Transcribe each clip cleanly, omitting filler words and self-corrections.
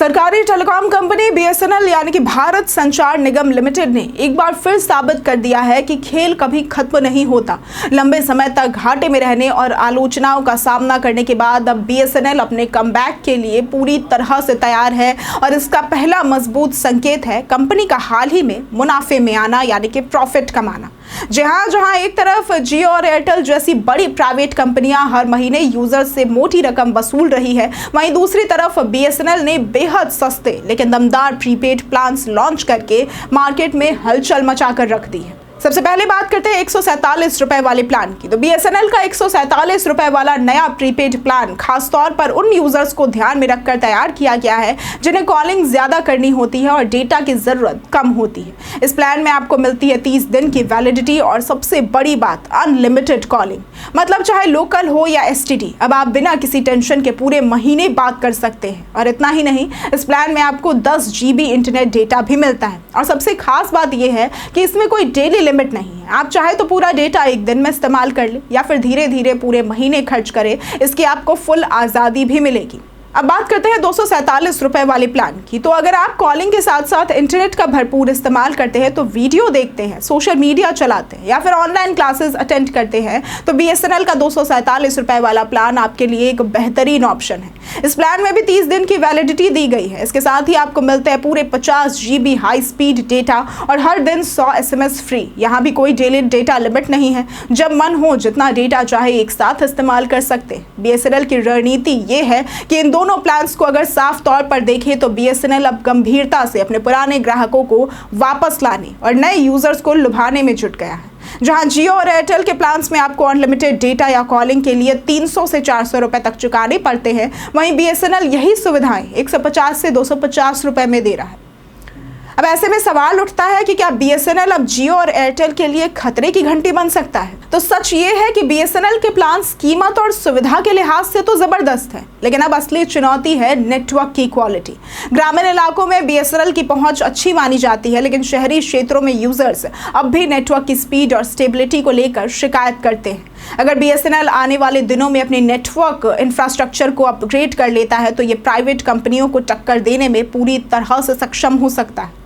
सरकारी telecom company BSNL यानी कि भारत संचार निगम लिमिटेड ने एक बार फिर साबित कर दिया है कि खेल कभी खत्म नहीं होता। लंबे समय तक घाटे में रहने और आलोचनाओं का सामना करने के बाद अब बीएसएनएल अपने कमबैक के लिए पूरी तरह से तैयार है और इसका पहला मजबूत संकेत है कंपनी का हाल ही में मुनाफे में आना यानी कि प्रॉफिट कमाना। जहां एक तरफ जियो और एयरटेल जैसी बड़ी प्राइवेट कंपनियां हर महीने यूजर से मोटी रकम वसूल रही है, वहीं दूसरी तरफ बीएसएनएल ने बेहद सस्ते लेकिन दमदार प्रीपेड प्लान्स लॉन्च करके मार्केट में हलचल मचाकर रख दी है। सबसे पहले बात करते हैं 147 रुपए वाले प्लान की। तो बीएसएनएल का 147 रुपए वाला नया प्रीपेड प्लान खासतौर पर उन यूजर्स को ध्यान में रखकर तैयार किया गया है जिन्हें कॉलिंग ज्यादा करनी होती है और डेटा की जरूरत कम होती है। इस प्लान में आपको मिलती है 30 दिन की वैलिडिटी और सबसे बड़ी बात अनलिमिटेड कॉलिंग, मतलब चाहे लोकल हो या एसटीडी, अब आप बिना किसी टेंशन के पूरे महीने बात कर सकते हैं। और इतना ही नहीं, इस प्लान में आपको 10 GB इंटरनेट डेटा भी मिलता है और सबसे खास बात यह है कि इसमें कोई डेली लिमिट नहीं है। आप चाहे तो पूरा डेटा एक दिन में इस्तेमाल कर ले या फिर धीरे धीरे पूरे महीने खर्च करें, इसकी आपको फुल आज़ादी भी मिलेगी। अब बात करते हैं 247 रुपए वाले प्लान की। तो अगर आप कॉलिंग के साथ साथ इंटरनेट का भरपूर इस्तेमाल करते हैं, तो वीडियो देखते हैं, सोशल मीडिया चलाते हैं या फिर ऑनलाइन क्लासेस अटेंड करते हैं, तो बीएसएनएल का 247 रुपए वाला प्लान आपके लिए एक बेहतरीन ऑप्शन है। इस प्लान में भी 30 दिन की वैलिडिटी दी गई है। इसके साथ ही आपको मिलते हैं पूरे 50 GB हाई स्पीड डेटा और हर दिन 100 SMS फ्री। यहाँ भी कोई डेली डेटा लिमिट नहीं है, जब मन हो जितना डेटा चाहे एक साथ इस्तेमाल कर सकते हैं। बीएसएनएल की रणनीति ये है कि इन दोनों प्लान्स को अगर साफ तौर पर देखें तो बीएसएनएल अब गंभीरता से अपने पुराने ग्राहकों को वापस लाने और नए यूजर्स को लुभाने में जुट गया है। जहां जियो और एयरटेल के प्लान्स में आपको अनलिमिटेड डेटा या कॉलिंग के लिए 300 से 400 रुपए तक चुकाने पड़ते हैं, वहीं बीएसएनएल यही सुविधाएं 150 से 250 रुपए में दे रहा है। अब ऐसे में सवाल उठता है कि क्या बीएसएनएल अब जियो और एयरटेल के लिए खतरे की घंटी बन सकता है? तो सच ये है कि बीएसएनएल के प्लान कीमत और सुविधा के लिहाज से तो जबरदस्त है, लेकिन अब असली चुनौती है नेटवर्क की क्वालिटी। ग्रामीण इलाकों में बीएसएनएल की पहुंच अच्छी मानी जाती है, लेकिन शहरी क्षेत्रों में यूजर्स अब भी नेटवर्क की स्पीड और स्टेबिलिटी को लेकर शिकायत करते हैं। अगर बीएसएनएल आने वाले दिनों में अपनी नेटवर्क इंफ्रास्ट्रक्चर को अपग्रेड कर लेता है, तो ये प्राइवेट कंपनियों को टक्कर देने में पूरी तरह से सक्षम हो सकता है।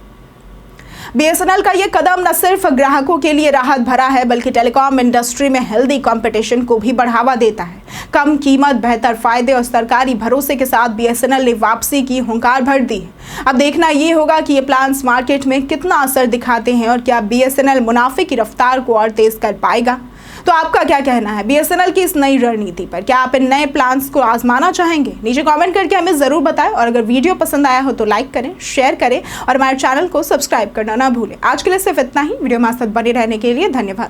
बीएसएनएल का ये कदम न सिर्फ ग्राहकों के लिए राहत भरा है, बल्कि टेलीकॉम इंडस्ट्री में हेल्दी कंपटीशन को भी बढ़ावा देता है। कम कीमत, बेहतर फायदे और सरकारी भरोसे के साथ बीएसएनएल ने वापसी की हुंकार भर दी है। अब देखना ये होगा कि ये प्लान्स मार्केट में कितना असर दिखाते हैं और क्या बीएसएनएल मुनाफे की रफ्तार को और तेज कर पाएगा। तो आपका क्या कहना है बीएसएनएल की इस नई रणनीति पर? क्या आप इन नए प्लान्स को आजमाना चाहेंगे? नीचे कमेंट करके हमें जरूर बताएं और अगर वीडियो पसंद आया हो तो लाइक करें, शेयर करें और हमारे चैनल को सब्सक्राइब करना ना भूलें। आज के लिए सिर्फ इतना ही। वीडियो हमारे साथ बने रहने के लिए धन्यवाद।